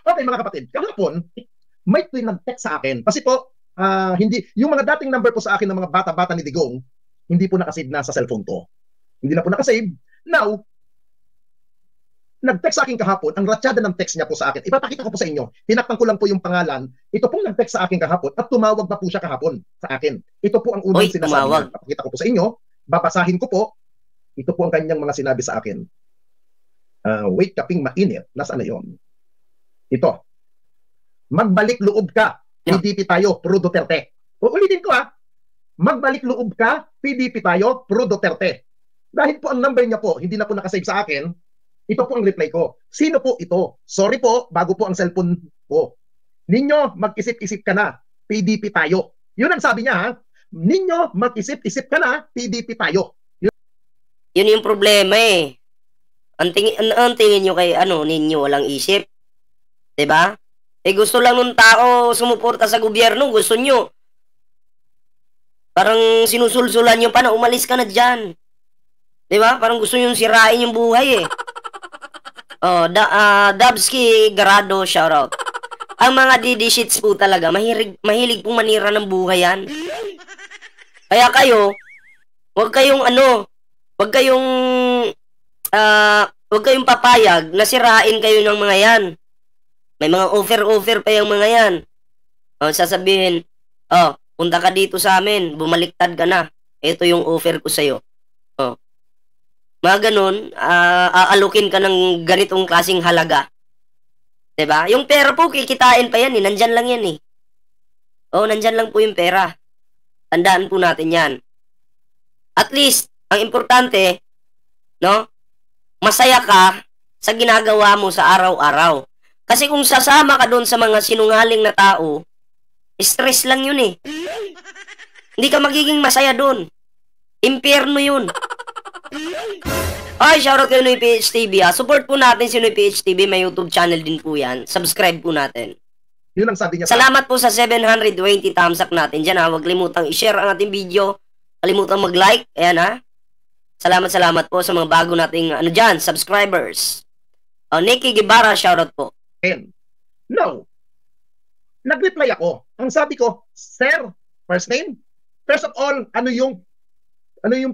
Okay, mga kapatid, kahapon, may nag-text sa akin. Kasi po, hindi, yung mga dating number po sa akin ng mga bata-bata ni Digong, hindi po nakasave na sa cellphone ko. Hindi na po nakasave. Now, nag-text sa akin kahapon, ang ratsyada ng text niya po sa akin. Ipapakita ko po sa inyo. Tinakpan ko lang po yung pangalan. Ito pong nag-text sa akin kahapon at tumawag na po siya kahapon sa akin. Ito po ang unang sinasabi niya. Ipapakita ko po sa inyo. Babasahin ko po. Ito po ang kanyang mga sinabi sa akin. Wait, kaping mainit. Nasaan na yun? Ito. Magbalik loob ka. PDP tayo, Pro Duterte. Uulitin ko Magbalik loob ka, PDP tayo, Pro Duterte. Dahil po ang number niya po, hindi na po nakasave sa akin, ito po ang reply ko. Sino po ito? Sorry po, bago po ang cellphone ko. Ninyo, mag-isip-isip ka na, PDP tayo. Yun ang sabi niya Ninyo, mag-isip-isip ka na, PDP tayo. Yun yung problema eh. Ang tingin nyo kay ninyo walang isip. 'Di ba? Gusto lang nung tao sumuporta sa gobyerno, gusto nyo. Parang sinusulsulan nyo pa na umalis ka na dyan. 'Di ba? Parang gusto nyo sirain yung buhay eh. Dabski Garado, shoutout. Ang mga DD-shits po talaga, mahilig pong manira ng buhay yan. Kaya kayo, huwag kayong papayag na sirain kayo ng mga yan. May mga offer pa yung mga yan. Sasabihin, punta ka dito sa amin, bumaliktad ka na. Ito yung offer ko sa'yo. Mga ganun, aalukin ka ng ganitong klaseng halaga. 'Di ba? Yung pera po, kikitain pa yan eh. Nandyan lang yan eh. Nandyan lang po yung pera. Tandaan po natin yan. At least, ang importante, masaya ka sa ginagawa mo sa araw-araw. Kasi kung sasama ka doon sa mga sinungaling na tao, stress lang yun eh. Hindi ka magiging masaya doon. Impyerno yun. Ay, shoutout kayo Noy PH TV. Support po natin si Noy PH TV. May YouTube channel din po yan. Subscribe po natin. Yun ang sabi niya. Salamat po sa 720 thumbs up natin dyan Huwag limutang i-share ang ating video. Kalimutang mag-like. Ayan Salamat po sa mga bago nating dyan, subscribers. Nikki Guevara, shoutout po. No. Nag-reply ako. Ang sabi ko, Sir, first name? First of all, ano yung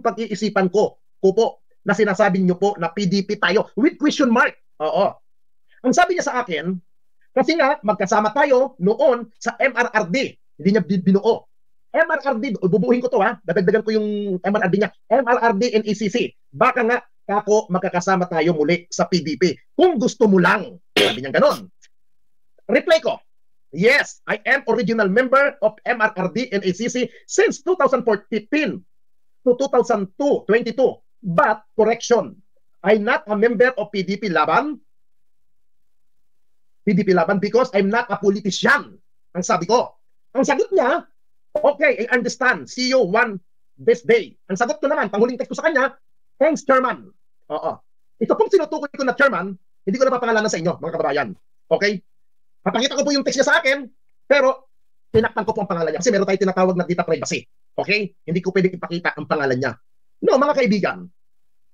pag-iisipan ko? Kupo, na sinasabi niyo po na PDP tayo with question mark. Oo. Ang sabi niya sa akin, kasi nga, magkasama tayo noon sa MRRD. Hindi niya binuo. MRRD, bubuhin ko to dadagdagan ko yung MRRD niya. MRRD and ECC. Baka nga, kako, magkakasama tayo muli sa PDP. Kung gusto mo lang. Sabi niya ganon. Reply ko, yes, I am original member of MRRD and ECC since 2014 to 2022. But, correction, I'm not a member of PDP Laban because I'm not a politician. Ang sabi ko. Ang sagot niya, okay, I understand. See you one best day. Ang sagot ko naman, panghuling text ko sa kanya, thanks, Chairman. Oo. Ito pong sinutukoy ko na Chairman, hindi ko na papangalanan sa inyo, mga kababayan. Okay? Papakita ko po yung text niya sa akin, pero tinakpan ko po ang pangalan niya kasi meron tayong tinatawag na data privacy. Okay? Hindi ko pwedeng ipakita ang pangalan niya. No, mga kaibigan,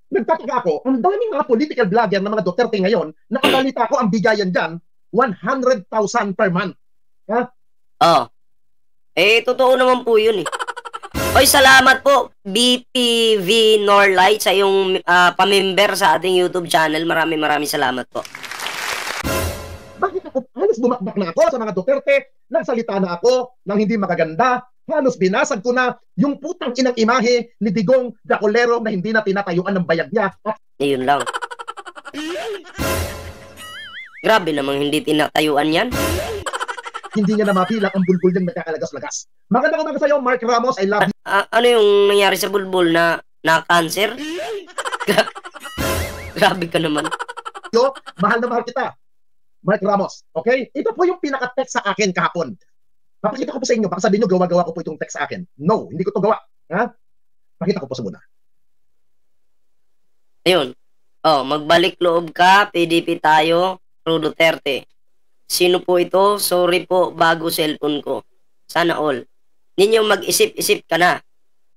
nagtataka ako, ang daming mga political vlogger na mga Duterte ngayon, nakabalita ko ang bigayan dyan, 100,000 per month. Totoo naman po yun eh. Oy, salamat po, BPV Norlight, sa iyong pamember sa ating YouTube channel. Maraming salamat po. Bakit ako? Halos bumakbak na ako sa mga Duterte, nagsalita na ako ng hindi magaganda, halos binasag ko na yung putang inang imahe ni Digong Dacolero na hindi na tinatayuan ng bayag niya. Yun lang. Grabe namang hindi tinatayuan yan. Hindi niya na mabilang ang bulbul niyang nagkakalagas-lagas. Magandang umaga sa'yo, Mark Ramos. I love you. Ano yung nangyari sa bulbul na cancer? Grabe ka naman. Mahal na mahal kita, Mark Ramos. Okay? Ito po yung pinaka-text sa akin kahapon. Papakita ko po sa inyo. Baka sabihin nyo, gawa-gawa ko po itong text sa akin. No, hindi ko to gawa. Pakita ko po sa muna. Ayun. Magbalik loob ka, PDP tayo, Pro Duterte. Sino po ito? Sorry po, bago cellphone ko. Sana all. Ninyo mag-isip-isip ka na.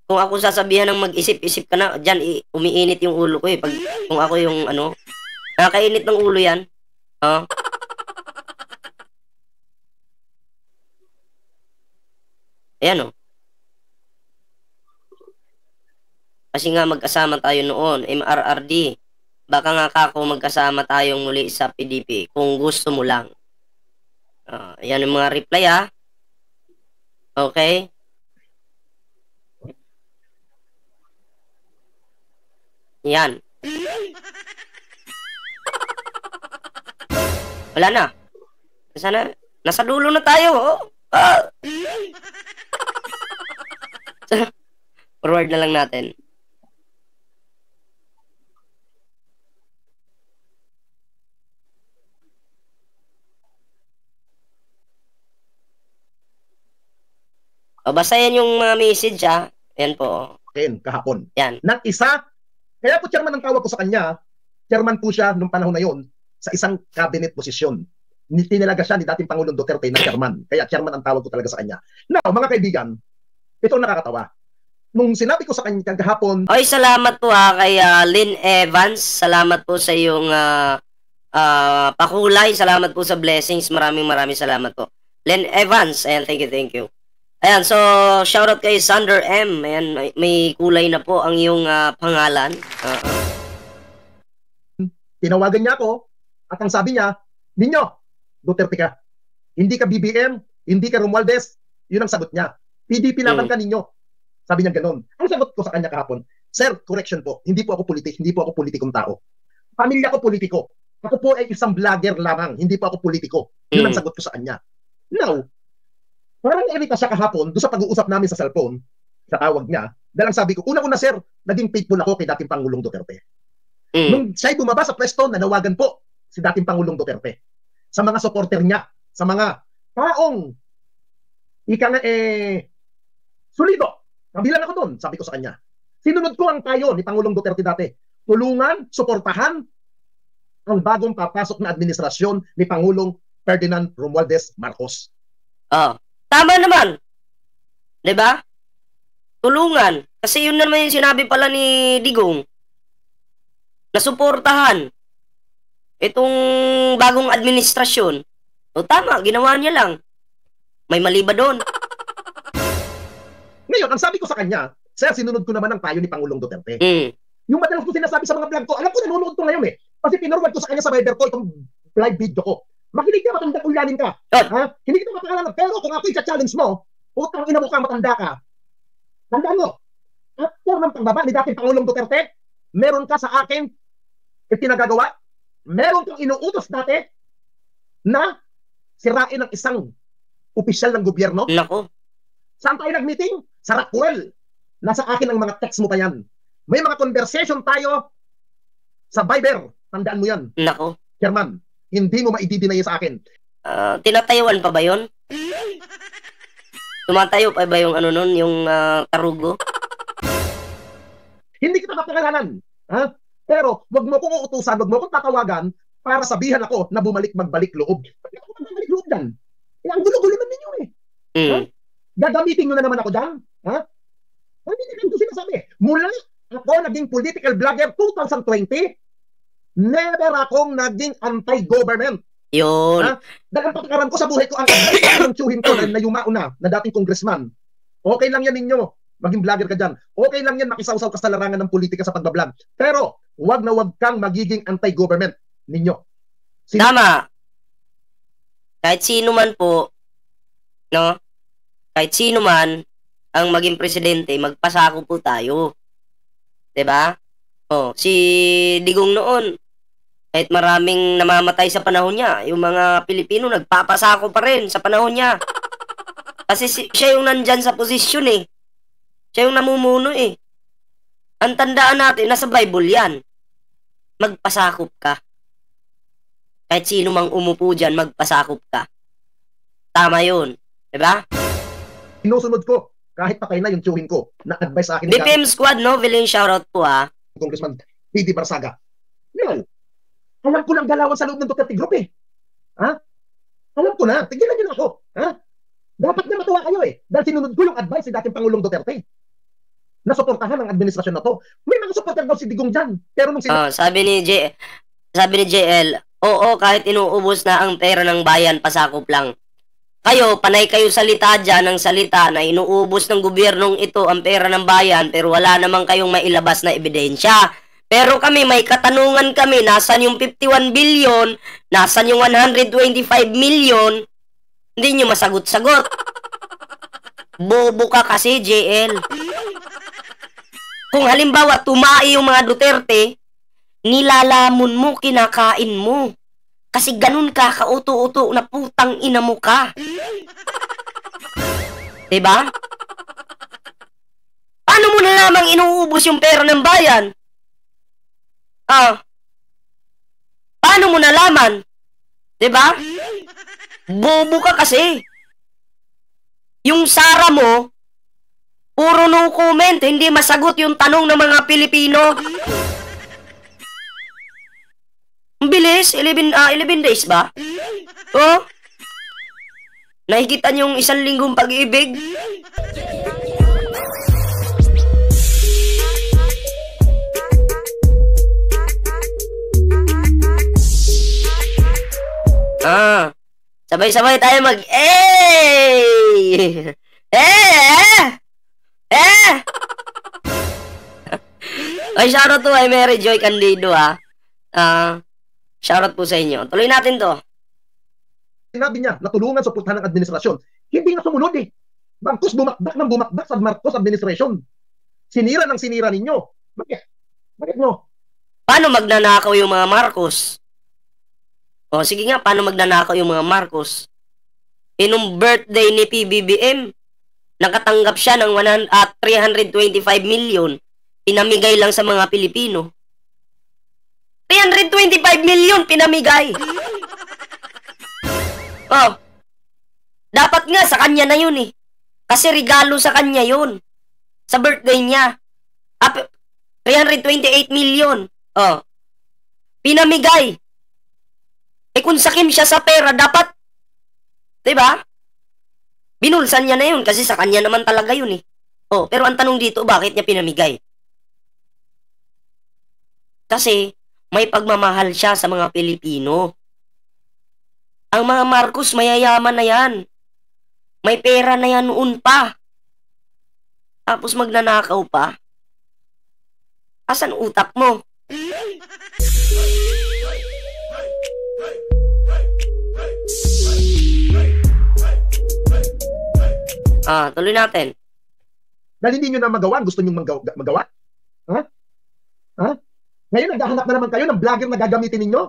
Kung ako sasabihan ng mag-isip-isip ka na, dyan umiinit yung ulo ko kung ako yung nakakainit ng ulo yan. Ayan o. Kasi nga magkasama tayo noon, MRRD. Baka nga kako magkasama tayong muli sa PDP kung gusto mo lang. Ayan yung mga reply ha. Okay? Yan. Wala na. Sana, nasa dulo na tayo. Oh. Forward na lang natin. Basta yan yung mga message ha. Yan po. Kahapon. Yan. Nang isa, kaya po chairman ang tawag ko sa kanya, chairman po siya nung panahon na yon sa isang cabinet posisyon. Tinalaga siya ni dating Pangulong Duterte na chairman. Kaya chairman ang tawag ko talaga sa kanya. Now, mga kaibigan, ito ang nakakatawa. Nung sinabi ko sa kanya kahapon... Oy, salamat po ha kay Lynn Evans. Salamat po sa iyong pakulay. Salamat po sa blessings. Maraming salamat po. Lynn Evans. Ayan, thank you. Ayan, so shoutout kay Sander M. Ayan, may kulay na po ang iyong pangalan. Tinawagan niya ako at ang sabi niya, Ninyo, Duterte ka. Hindi ka BBM, hindi ka Romualdez. Yun ang sagot niya. PDP laban ka ninyo. Sabi niya ganun. Ang sagot ko sa kanya kahapon, Sir, correction po. Hindi po ako politikong tao. Pamilya ko politiko. Ako po ay isang vlogger lamang. Hindi po ako politiko. Yun ang sagot ko sa kanya. Now, parang irita siya kahapon doon sa pag-uusap namin sa cellphone, sa tawag niya, dahil ang sabi ko, una-una sir, naging faithful ako kay dating Pangulong Duterte. Nung siya'y bumaba sa pwesto, nanawagan po si dating Pangulong Duterte sa mga supporter niya, sa mga taong solido. Kabilang ako doon, sabi ko sa kanya. Sinunod ko ang tayo ni Pangulong Duterte dati. Tulungan, suportahan ang bagong papasok na administrasyon ni Pangulong Ferdinand Romualdez Marcos. Tama naman. 'Di ba? Tulungan. Kasi yun naman yung sinabi pala ni Digong. Nasuportahan itong bagong administrasyon. Tama, ginawa niya lang. May mali ba doon? Ngayon, ang sabi ko sa kanya, Sir, sinunod ko naman ang payo ni Pangulong Duterte. Yung madalas ko sinasabi sa mga vlog ko, alam ko nanonood ko ngayon kasi pinorward ko sa kanya sa Viber ko itong live video ko. Makinig ka, matandang ulanin ka. Hindi kita mapakalanan. Pero kung ako i-challenge mo, utang ina mo ka, matanda ka. Tandaan mo, after ng pagbaba ni dating Pangulong Duterte, meron ka sa akin itinagagawa, meron kang inuutos dati na sirain ang isang opisyal ng gobyerno. Nako. Saan tayo nag-meeting? Sa Rockwell. Nasa akin ang mga text mo pa yan. May mga conversation tayo sa Viber. Tandaan mo yan. Nako. Chairman, hindi mo maididinay sa akin. Tinatayuan pa ba yun? Tumatayo pa ba yung ano nun, yung tarugo? Hindi kita mapangalanan. Pero, wag mo kong uutusan, wag mo kong tatawagan para sabihan ako na magbalik loob. Hindi ako magbalik loob dyan. Ang gulo-gulo na ninyo Gagamitin nyo na naman ako dyan. Hindi nyo sinasabi. Mula ako naging political blogger 2020, never akong naging anti-government. Yun. Dahil ang patakaran ko sa buhay ko, ang ang tsuhin ko na yumauna na dating congressman. Okay lang yan ninyo. Maging vlogger ka dyan. Okay lang yan makisawsaw ka sa larangan ng politika sa pagbablog. Pero, wag na wag kang magiging anti-government ninyo. Tama. Kahit sino man po, no? Kahit sino man ang maging presidente, magpasako po tayo. 'Di ba? Si Digong noon, kahit maraming namamatay sa panahon niya, yung mga Pilipino nagpapasako pa rin sa panahon niya. Kasi siya yung nandyan sa posisyon Siya yung namumuno Ang tandaan natin, nasa Bible yan. Magpasakop ka. Kahit sino mang umupo dyan, magpasakop ka. Tama yun. Diba? Sinusunod ko, kahit patay na yung tsuhin ko, na advice sa akin. BPM Squad, no? Villain shoutout po Congressman P.D. Barsaga. Yan. Alam ko lang galawan sa loob ng Duterte Group Alam ko na. Tigilan niyo na ako. Dapat na matuwa kayo Dahil sinunod ko yung advice ni dating Pangulong Duterte na suportahan ang administrasyon na to. May mga supporter daw si Digong dyan. Pero nung sabi ni JL, oo, kahit inuubos na ang pera ng bayan, pasakop lang. Kayo, panay kayo salita dyan ng salita na inuubos ng gobyernong ito ang pera ng bayan pero wala naman kayong mailabas na ebidensya. Pero kami, may katanungan kami, nasan yung 51 billion, nasan yung 125 million, hindi nyo masagot-sagot. Bobo ka kasi, JL. Kung halimbawa, tumai yung mga Duterte, nilalamon mo, kinakain mo. Kasi ganun ka, kauto-uto na putang ina mo ka. Diba? Paano mo na lamang inuubos yung pera ng bayan? Paano mo nalaman? Diba? Bobo ka kasi. Yung Sara mo, puro no comment, hindi masagot yung tanong ng mga Pilipino. Ang bilis, 11 days ba? Oh? Nakikita niyo yung 1 linggong pag-ibig? Sabay-sabay tayo Ay, shoutout to ay Mary Joy Candido, shoutout po sa inyo. Tuloy natin to. Sinabi niya, natulungan sa putahan ng administrasyon. Hindi nga sumunod eh. Marcos bumakbak sa Marcos administration. Sinira ng sinira ninyo. Bakit? Bakit nyo? Paano magnanakaw yung mga Marcos? O, sige nga, paano magnanakaw yung mga Marcos? Inong birthday ni PBBM, nakatanggap siya ng 325 million, pinamigay lang sa mga Pilipino. 325 million pinamigay! Oh, dapat nga sa kanya na yun eh. Kasi regalo sa kanya yun. Sa birthday niya. 328 million. Oh, pinamigay. Kung sakim siya sa pera, dapat, diba? Binulsan niya na yun kasi sa kanya naman talaga yun eh. Oh, pero ang tanong dito, bakit niya pinamigay? Kasi may pagmamahal siya sa mga Pilipino. Ang mga Marcos mayayaman na yan. May pera na yan noon pa. Tapos magnanakaw pa. Asan utak mo? Tuloy natin. Dahil hindi nyo na magawa, gusto nyo magawa? Ha? Ngayon, naghahanap na naman kayo ng vlogger na gagamitin ninyo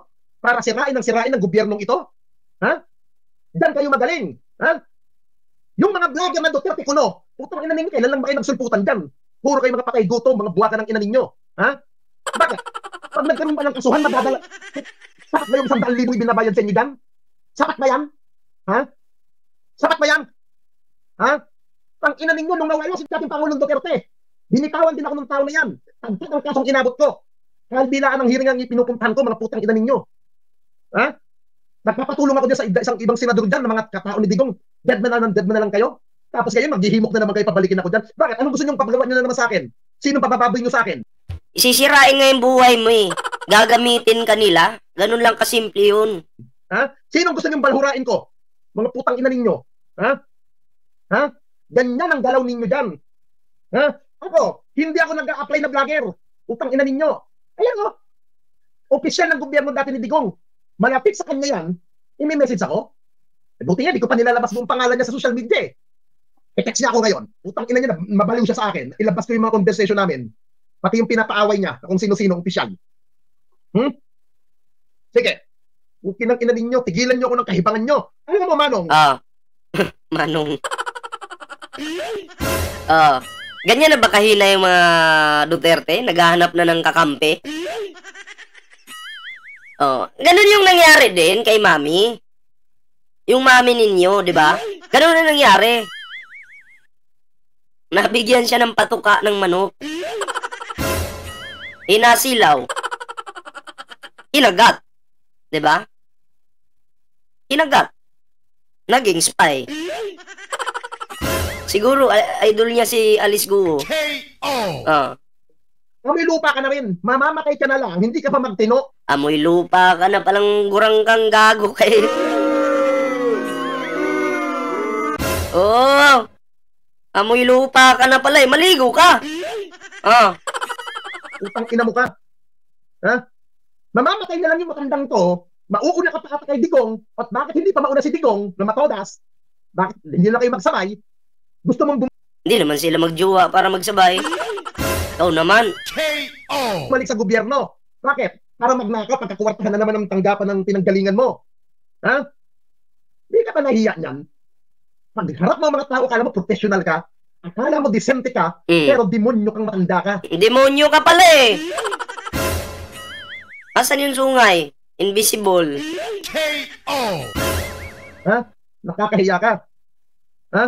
para sirain ng gobyernong ito? Ha? Diyan kayo magaling. Ha? Yung mga vlogger na Duterte kuno, putang ina ninyo, kailan lang ba kayo nagsulputan dyan? Puro kayo mga patay gutom, mga buwaka ng ina ninyo. Ha? Bakit? Pag nagkaroon pa ng kasuhan, madadala. Sapat ba yung 100,000 binabayad sa inyo dyan? Sapat ba yan? Ha? Sapat ba yan? Ha? Ang ina ninyo, nung nawala si dating Pangulong Duterte, binitawan din ako ng tao na yan. Tagpat ang kasong inabot ko. Kahit bilaan ang hearing ang pinupuntahan ko, mga putang ina ninyo. Ha? Nagpapatulong ako dyan sa isang ibang senador dyan, ng mga katao ni Digong. Dead man na lang kayo. Tapos kayo, maghihimok na naman kayo, pabalikin ako dyan. Bakit? Anong gusto nyo paggawa nyo na naman sa akin? Sinong papababoy nyo sa akin? Isisirain nga yung buhay mo eh. Gagamitin ka nila. Ganun lang kasimple yun. Ha? Sinong gusto nyo balhurain ko? Mga putang ina ninyo. Ha? Ha? Ganyan ang galaw ninyo dyan. Ha? Ako, hindi ako nag-a-apply na vlogger. Utang ina ninyo. Ayan o. Opisyal ng gobyerno dati ni Digong. Malapit sa kanya yan, i-message ako. Buti nga, di ko pa nilalabas buong pangalan niya sa social media eh. I-text niya ako ngayon. Utang ina niya, mabaliw siya sa akin. Ilabas ko yung mga conversation namin. Pati yung pinapaaway niya kung sino-sino opisyal. Sige. Kung kinang-ina ninyo, tigilan niyo ako ng kahibangan niyo. Ano mo, Manong? Manong. Ganyan na ba kahina yung mga Duterte? Naghahanap na ng kakampi? Ganun yung nangyari din kay Mami. Yung Mami ninyo, di ba? Ganun na nangyari. Nabigyan siya ng patuka ng manok. Inasilaw. Inagat. Di ba? Inagat. Naging spy. Siguro, idol niya si Alice Guo. Amoy lupa ka na rin. Mamamatay ka na lang. Hindi ka pa magtino. Amoy lupa ka na palang gurang kang gago kay... Oh, amoy lupa ka na pala eh. Maligo ka. Ah, Utang ina mo ka. Ha? Mamamatay na lang yung matandang to, mauuna ka pa kay Digong, at bakit hindi pa mauna si Digong na matodas? Bakit hindi na kayo magsabay? Gusto mong hindi naman sila magjowa para magsabay. Ikaw naman. bumalik sa gobyerno? Bakit? Para magnakaw, pagkakuwartahan na naman ng tanggapan ng pinanggalingan mo. Ha? Hindi ka pa nahiya niyan? Pagharap mo mga tao, akala mo professional ka, akala mo decente ka, pero demonyo kang matanda ka. Demonyo ka pala eh. Asan yung sungay? Invisible. Ha? Nakakahiya ka. Ha?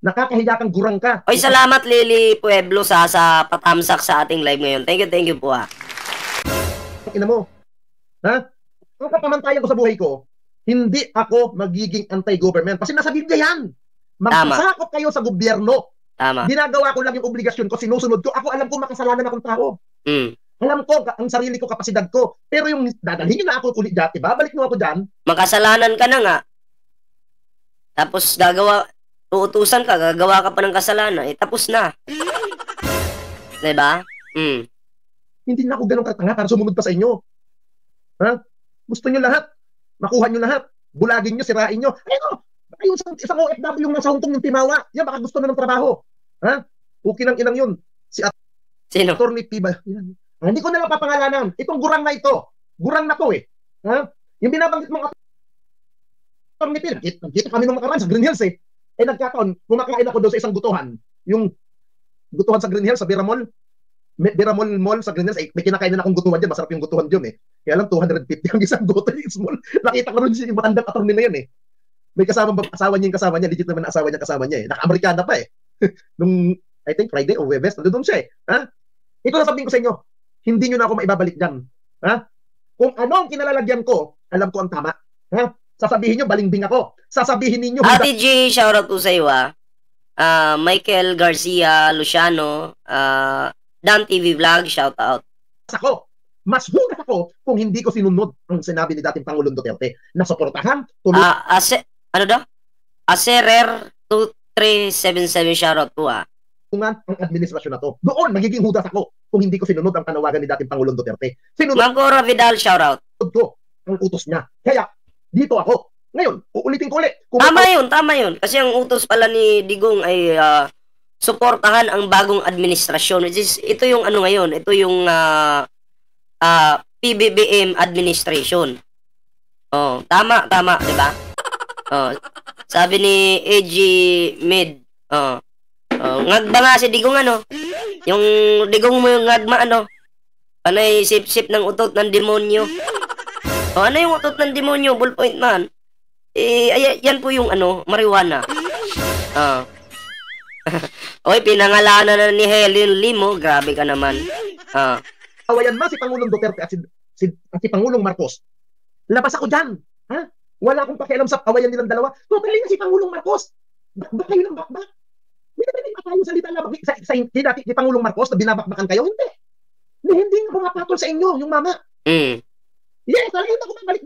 Nakakahiya kang gurang ka. Oy, salamat Lily Pueblo sa patamsak sa ating live ngayon. Thank you po ah. Ina mo. Ha? Kung kapamantayan ko sa buhay ko, hindi ako magiging anti-government. Kasi nasa Biblia yan. Magpasakop kayo sa gobyerno. Tama. Ginagawa ko lang yung obligasyon ko, sinusunod ko. Ako alam ko makasalanan akong tao. Alam ko ang sarili ko, kapasidad ko. Pero yung dadalhin nyo na ako ulit dyan, babalik nyo ako dyan. Makasalanan ka na nga. Tapos uutusan ka, gagawa ka pa ng kasalanan. Eh, tapos na. Diba? Hindi na ako ganun katanga para sumunod pa sa inyo. Ha? Gusto nyo lahat. Makuha nyo lahat. Bulagin nyo, sirain nyo. Ano? Baka yung isang OFW yung nasa Hongkong yung timawa. Yan, baka gusto na ng trabaho. Ha? Okay lang inang yun. Sino? Attorney Piba. Hindi ko na lang papangalanan. Itong gurang na ito. Gurang na to eh. Ha? Yung binabanggit mong Attorney Piba. Nagkita kami nung nakaraan sa Green Hills eh. Eh nagkataon, kumakain ako doon sa isang gutuhan. Yung gutuhan sa Green Hills, sa Bira Mall. Biramol Mall sa Green Hills, may kinakain na akong gutuhan dyan. Masarap yung gutuhan dyan eh. Kaya lang 250 ang isang gutuhan yung small. Nakita ko rin yung matandang attorney na yan eh. May kasama asawa niya yung kasama niya. Legit naman asawa niya eh. Naka-Amerikana pa eh. Nung, I think Friday o Webes, nandun siya eh. Ha? Ito na sabihin ko sa inyo, hindi nyo na ako maibabalik dyan. Ha? Kung ano ang kinalalagyan ko, alam ko ang tama. Ha? Sasabihin nyo, balingbing ako. Sasabihin ninyo, Ate G, shoutout po sa iyo ah. Michael Garcia Luciano, Dan TV Vlog, shoutout. Ako, mas hugas ako kung hindi ko sinunod ang sinabi ni dating Pangulong Duterte na suportahan, ano daw? Aserer 2377, shoutout po ah. Ang administrasyon na to. Doon, magiging hudas ako kung hindi ko sinunod ang panawagan ni dating Pangulong Duterte. Sinunod Magora Vidal, shoutout. ko ang utos niya. Kaya, dito ako. Ngayon, uulitin ko ulit. Tama yun. Kasi ang utos pala ni Digong ay suportahan ang bagong administrasyon. Which is, ito yung ano ngayon, ito yung PBBM administration. Oh, tama, di ba? Oh, sabi ni AG Mid, ngagba nga si Digong ano. Yung Digong mo yung ngagma ano. Panay sip-sip ng utot ng demonyo. Oh, ano yung utot ng demonyo? Ballpoint man. Yan po yung ano, marijuana. Oy, pinangalanan na ni Helen Limo. Grabe ka naman. Awayan mo si Pangulong Duterte at si Pangulong Marcos. Labas ako dyan. Ha? Wala akong pakialam sa awayan nilang dalawa. Totally na si Pangulong Marcos. Bakbak kayo ng bakbak. Hindi na pwede matayong salita na si Pangulong Marcos na binabakbakan kayo. Hindi nga pumapatol sa inyo, yung mama. Yes, talagang ako mabalik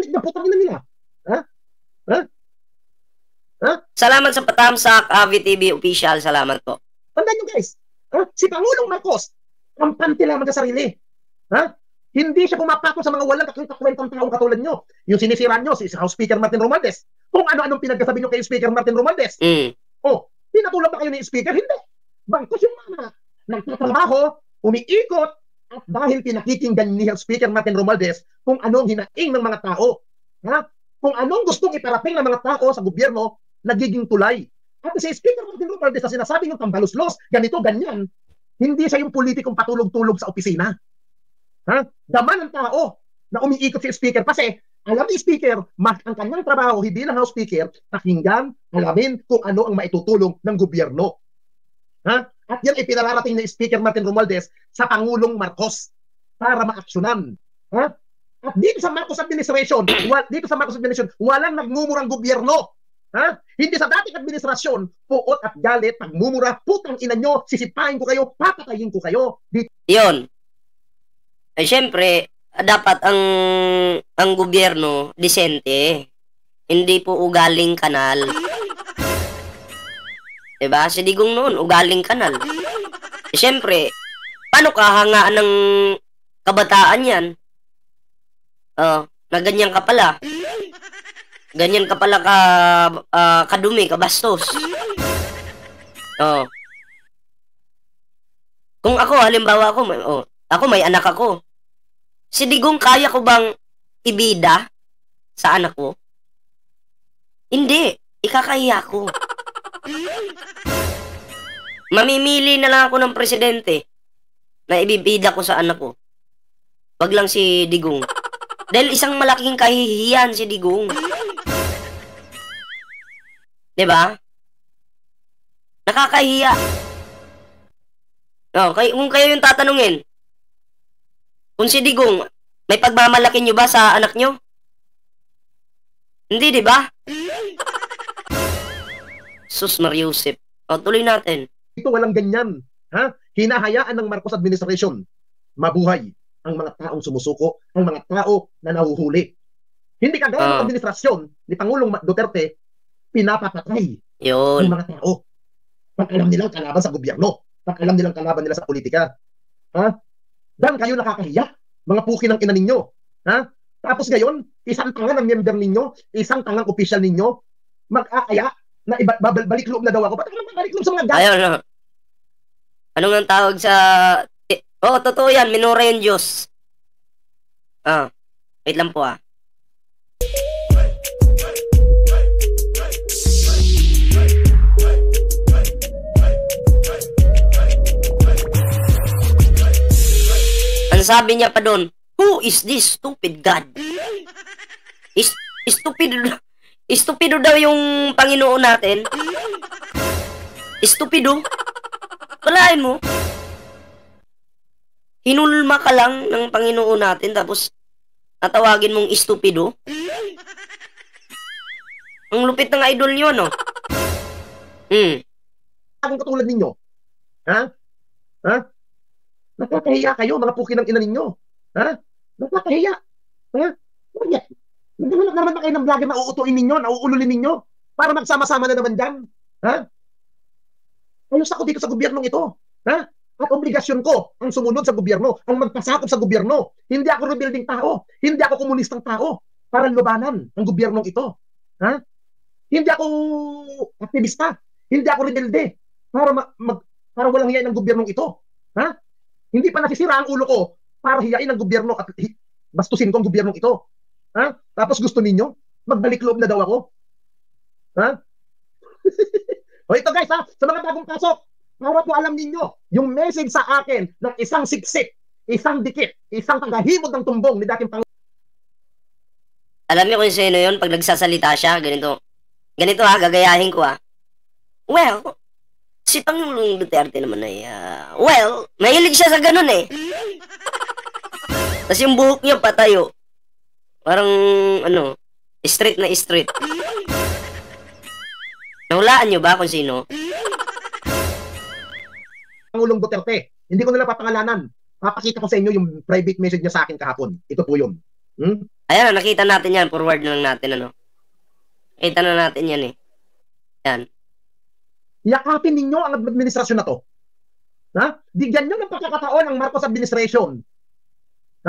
na putang ina nila. Ha? Salamat sa patamsak, VTV official. Salamat po. Tandaan nyo guys, si Pangulong Marcos, kampante lamang sa sarili. Hindi siya pumapatol sa mga walang kakwentang taong katulad nyo. Yung sinisiraan nyo, si House Speaker Martin Romualdez. Kung ano-anong pinagkasabi nyo kay Speaker Martin Romualdez. Pinatulad ba kayo ni Speaker? Hindi. Bangkos yung mga nagtatrabaho, umiikot, at dahil pinakikinggan ni Speaker Martin Romualdez kung anong hinaing ng mga tao. Kung anong gustong iparating ng mga tao sa gobyerno, nagiging tulay. At si Speaker Martin Romualdez na sinasabi ng tambaluslos, ganito, ganyan, hindi siya yung politikong patulog-tulog sa opisina. Daman ng tao na umiikot si Speaker kasi alam ni Speaker, ang kanyang trabaho, hindi lang House Speaker, pakinggan, alamin kung ano ang maitutulong ng gobyerno. At yan ay pinararating ni Speaker Martin Romualdez sa Pangulong Marcos para maaksyonan. At dito sa Marcos administration, walang nagmumurang gobyerno. Hindi sa dating administrasyon, puot at galit, pagmumura, putang ina nyo, sisipain ko kayo, papatayin ko kayo. Yun. Ay syempre, dapat ang gobyerno disente. Hindi po ugaling kanal. Diba? Si Digong noon, ugaling kanal. Siyempre, paano kahangaan ng kabataan yan? Na ganyan ka pala. Ganyan ka pala kadumi, kabastos. Kung ako, halimbawa ako may anak ako. Si Digong, kaya ko bang ibida sa anak ko? Hindi. Ikakahiya ko. Mamimili na lang ako ng presidente na ibibida ko sa anak ko. Wag lang si Digong. Dahil isang malaking kahihiyan si Digong. Diba? Nakakahiya. Kung kayo yung tatanungin, kung si Digong, may pagmamalaki nyo ba sa anak nyo? Hindi, diba? Sus Mariusip. Tuloy natin. Ito walang ganyan. Ha? Hinahayaan ng Marcos administration mabuhay ang mga taong sumusuko, ang mga tao na nahuhuli. Hindi kagaya ng administrasyon ni Pangulong Duterte, pinapapatay Yun. ang mga tao. Pag alam nilang kalaban sa gobyerno, pag alam nilang kalaban nila sa politika. Ha? Dan kayo nakakahiya, mga puki ng ina ninyo. Ha? Tapos ngayon, isang tangang ng member ninyo, isang tangang official ninyo, mag-aaya na balik loob na daw ako. Ba't ka naman balik loob sa mga gas? Ayun. Ano nga tawag sa... totoo yan. Minura yung Diyos. Wait lang po Ang sabi niya pa doon, who is this stupid God? Stupido daw yung Panginoon natin. Stupido. Kalain mo. Hinulma ka lang ng Panginoon natin tapos natawagin mong stupido. Ang lupit ng idol nyo, no? Akong katulad ninyo. Ha? Ha? Nakakahiya kayo, mga puki ng ina ninyo. Ha? Nakakahiya. Ha? Nagdulog naman na kayo ng vlogger na uutuin ninyo, na uululin ninyo, para magsama-sama na naman dyan. Ha? Ayos ako dito sa gobyernong ito. Ha? At obligasyon ko ang sumunod sa gobyerno, ang magpasakop sa gobyerno. Hindi ako rebuilding tao. Hindi ako komunistang tao para lubanan ang gobyernong ito. Ha? Hindi ako aktivista. Hindi ako rebelde para walang hiyain ang gobyernong ito. Ha? Hindi pa nasisira ang ulo ko para hiyain ang gobyerno at bastusin ko ang gobyernong ito. Ha? Tapos gusto ninyo? Magbalik loob na daw ako? Ha? O ito guys ha, sa mga bagong pasok, para po alam ninyo, yung message sa akin ng isang siksik, isang dikit, isang tagahimod ng tumbong ni dating Pangulong. Alam niyo kung sino yun pag nagsasalita siya, ganito. Ganito gagayahin ko Well, si Pangulong Duterte naman ay, mahilig siya sa ganun Tapos yung buhok niya patayo. Parang, straight na straight. Nahulaan nyo ba kung sino? Pangulong Duterte. Hindi ko nila papangalanan. Papakita ko sa inyo yung private message niya sa akin kahapon. Ito po yun. Ayan, nakita natin yan. Forward na lang natin, Nakita na natin yan, Yan. Yakapin ninyo ang administrasyon na to. Ha? Bigyan nyo ng pagkakataon ang Marcos administration.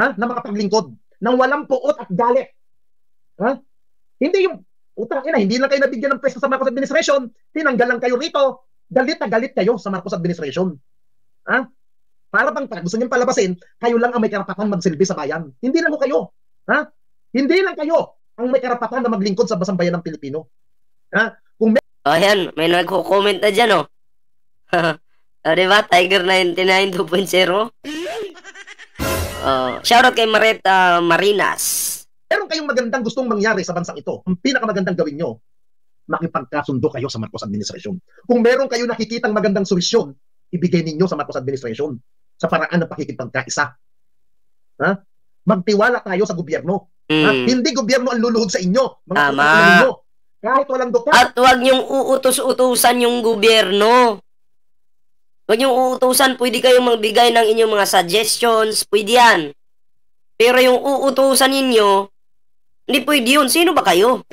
Ha? Na makapaglingkod. Nang walang puot at galit. Ha? Hindi yung utang ina, hindi lang kayo nabigyan ng pwesto sa Marcos administration, tinanggal lang kayo rito. Galit na galit kayo sa Marcos administration. Ha? Para bang gusto niyong palabasin, kayo lang ang may karapatan magsilbi sa bayan. Hindi lang kayo. Ha? Hindi lang kayo ang may karapatan na maglingkod sa basang bayan ng Pilipino. Ha? Kung ayan, may nagko-comment na dyan, diba? Tiger 99 2.0. Shoutout kay Marinas. Meron kayong magandang gustong mangyari sa bansang ito, ang pinakamagandang gawin nyo, makipagkasundo kayo sa Marcos administration. Kung meron kayo nakikitang magandang solusyon, ibigay ninyo sa Marcos administration sa paraan ng pakikipagkaisa. Ha? Magtiwala tayo sa gobyerno. Ha? Hindi gobyerno ang luluhod sa inyo. Mga ninyo. Kahit walang doktor. At huwag niyong uutos-utusan yung gobyerno. Huwag niyong uutusan, pwede kayong magbigay ng inyong mga suggestions, pwede yan. Pero yung uutusan ninyo, hindi pwede yun. Sino ba kayo?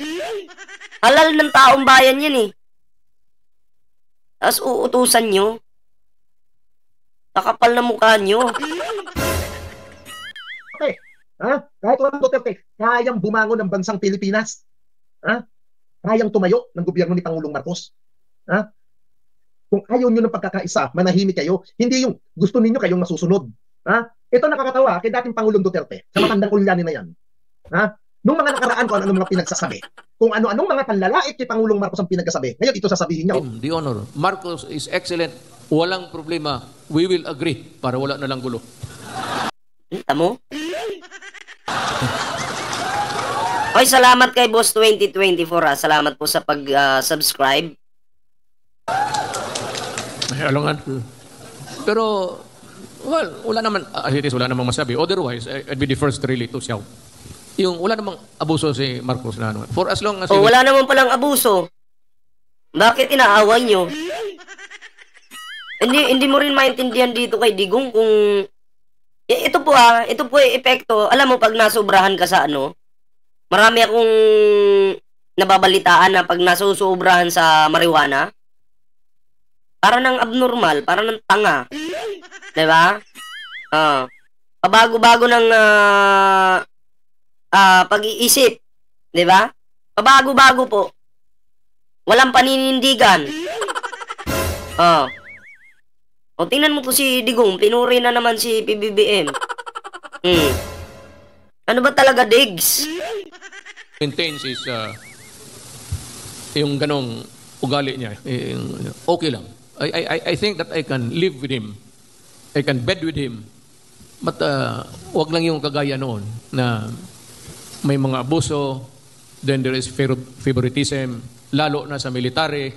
Halal ng taong bayan yan Tapos uutusan nyo. Nakapal na mukha nyo. Okay. Kahit walang Duterte, kayang bumangon ng bansang Pilipinas. Kayang tumayo ng gobyerno ni Pangulong Marcos. Kung ayaw nyo ng pagkakaisa, manahimik kayo. Hindi yung gusto ninyo kayong masusunod. Ito nakakatawa kay dating Pangulong Duterte sa matandang ulyanin na yan. Nung mga nakaraan ko ano mga pinagsasabi. Kung ano-anong mga panlalait kay Pangulong Marcos ang pinagsasabi. Ngayon ito sasabihin niyo. The honor. Marcos is excellent. Walang problema. We will agree para wala na lang gulo. Tamo? Okay, salamat kay Boss 2024 Salamat po sa pag-subscribe. May alangan. Pero, well, wala naman, wala namang masabi. Otherwise, I'd be the first really to shout. Yung wala namang abuso si Marcos na ano. For as long as... wala naman palang abuso. Bakit inaaway nyo? Hindi mo rin maintindihan dito kay Digong kung... Ito po epekto. Alam mo, pag nasubrahan ka sa ano, marami akong nababalitaan na pag nasusobrahan sa marijuana, para ng abnormal, para ng tanga. Diba? Pabago-bago ng pag-iisip. Diba? Pabago-bago po. Walang paninindigan. Tingnan mo to si Digong, pinuri na naman si PBBM. Ano ba talaga, Diggs? Maintains is yung ganong ugali niya. Okay lang. I think that I can live with him. I can bed with him. But wag lang yung kagaya noon na may mga abuso, then there is favoritism, lalo na sa military.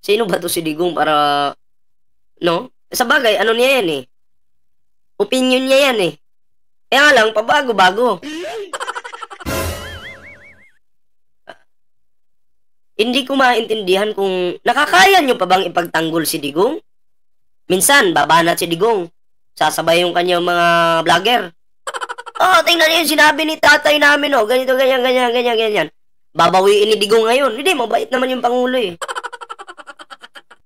Sino ba to si Digong para... No? Sa bagay, ano niya yan eh. Opinion niya yan eh. Kaya lang, pabago-bago. Hindi ko maintindihan kung nakakaya nyo pa bang ipagtanggol si Digong? Minsan, babanat si Digong. Sasabay yung kanyang mga vlogger. Tingnan niyo yung sinabi ni tatay namin, ganito, ganyan. Babawiin ni Digong ngayon. Hindi, mabait naman yung Pangulo eh.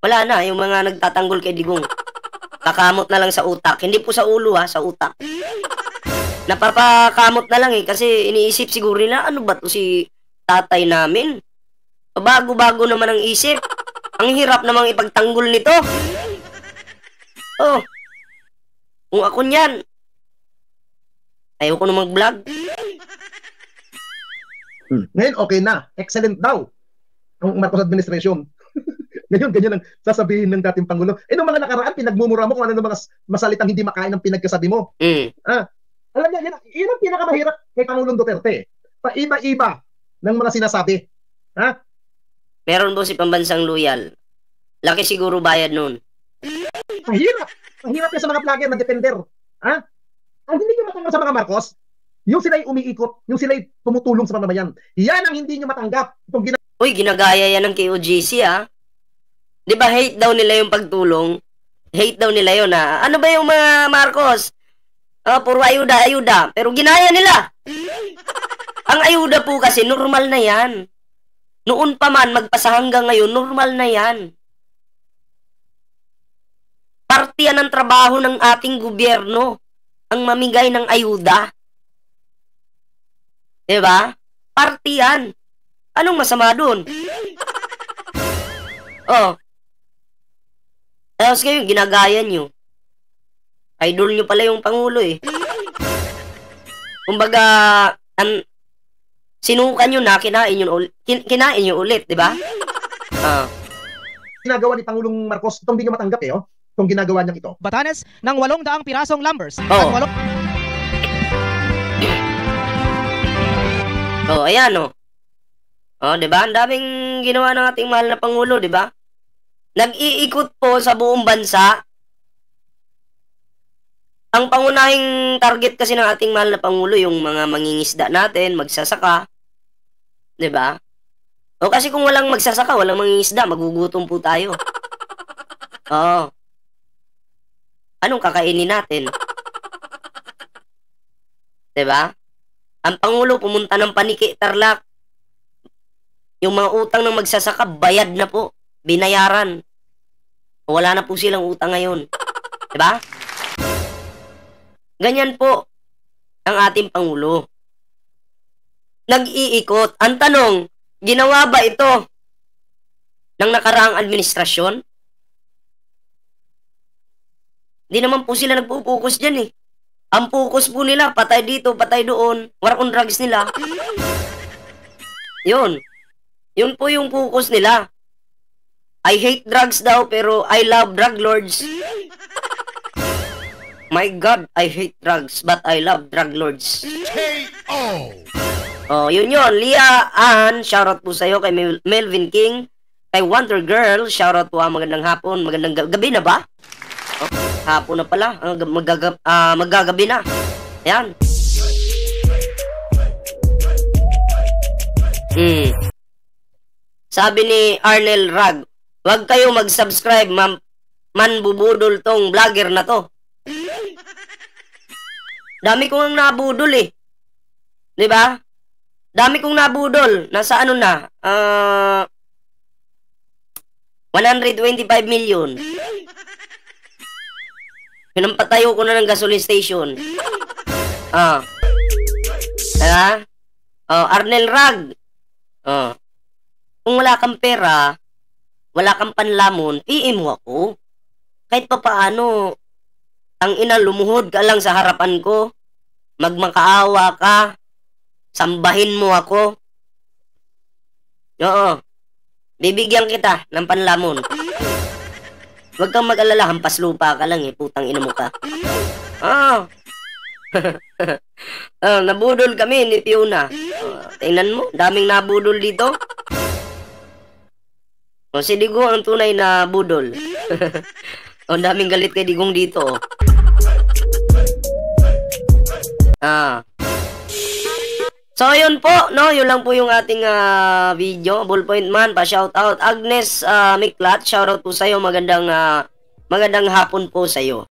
Wala na, yung mga nagtatanggol kay Digong. Kakamot na lang sa utak. Hindi po sa ulo sa utak. Napapakamot na lang eh, kasi iniisip siguro nila, ano ba to si tatay namin? Bago-bago naman ang isip. Ang hirap namang ipagtanggol nito. Kung ako niyan, ayaw ko na mag-vlog. Ngayon, okay na. Excellent daw ang Marcos administration. Ngayon, ganyan ang sasabihin ng dating Pangulo. Nung mga nakaraan, pinagmumura mo kung ano ng mga masalitang hindi makain ng pinagkasabi mo. Alam niya, yun ang pinakamahirap kay Pangulong Duterte. Paiba-iba ng mga sinasabi. Meron po si Pambansang Loyal. Laki siguro bayad nun. Mahirap. Mahirap yan sa mga vlogger na defender. Ang hindi nyo matanggap sa mga Marcos, yung sila'y umiikot, yung sila'y tumutulong sa mamamayan. Yan ang hindi nyo matanggap. Ginagaya yan ng KOGC Di ba hate daw nila yung pagtulong? Hate daw nila yun ano ba yung mga Marcos? Puro ayuda. Pero ginaya nila. Ang ayuda po kasi normal na yan. Noon pa man, magpasa hanggang ngayon, normal na yan. Parte yan ng trabaho ng ating gobyerno. Ang mamigay ng ayuda. Diba? Parte yan. Anong masama dun? Tapos ngayon, ginagaya nyo. Idol nyo pala yung Pangulo eh. Kumbaga, sinukan nyo na, kinain nyo ulit, di ba? Ginagawa ni Pangulong Marcos, itong hindi nyo matanggap itong ginagawa niya ito. Batanes ng 800 pirasong lumbers. Ayan di ba? Ang daming ginawa ng ating mahal na Pangulo, di ba? Nag-iikot po sa buong bansa. Ang pangunahing target kasi ng ating mahal na Pangulo, yung mga mangingisda natin, magsasaka. Diba? Kasi kung walang magsasaka, walang mangingisda, magugutom po tayo. Anong kakainin natin? Diba? Ang Pangulo pumunta ng Paniki, Tarlac. Yung mga utang ng magsasaka, bayad na po. binayaran. Wala na po silang utang ngayon. Diba? Ganyan po ang ating Pangulo. Nag-iikot. Ang tanong, ginawa ba ito ng nakaraang administrasyon? Di naman po sila nagpupukus dyan eh. Ang focus po nila, patay dito, patay doon, war on drugs nila. Yun. Yun po yung focus nila. I hate drugs daw, pero I love drug lords. My God, I hate drugs, but I love drug lords. Oh, yun. Lia Ann, shoutout po sa'yo kay Melvin King. Kay Wonder Girl, shoutout po. Magandang hapon, magandang gabi na ba? Oh, hapon na pala. Maggagabi na. Ayan. Sabi ni Arnel Rag, wag kayo mag-subscribe, man bubudol tong vlogger na to. Dami kong nabudol eh. Diba? Dami kong nabudol. Nasa ano na? 125 million. Pinampatayo ko na ng gasoline station. Diba? Arnel Rag. Kung wala kang pera, wala kang panlamon, PM mo ako. Kahit pa paano, ang ina, lumuhod ka lang sa harapan ko, magmakaawa ka, sambahin mo ako. Oo, bibigyan kita ng panlamon. Huwag kang mag-alala, hampas lupa ka lang eh, putang ina mo ka. Nabudol kami ni Fiona. Tingnan mo, daming nabudol dito. Si Digo ang tunay na budol. Daming galit kay Digong dito. So, yun po, no? Yun lang po yung ating video. Ballpoint Man, pa-shoutout. Agnes Miklat, shoutout po sa'yo. Magandang hapon po sa'yo.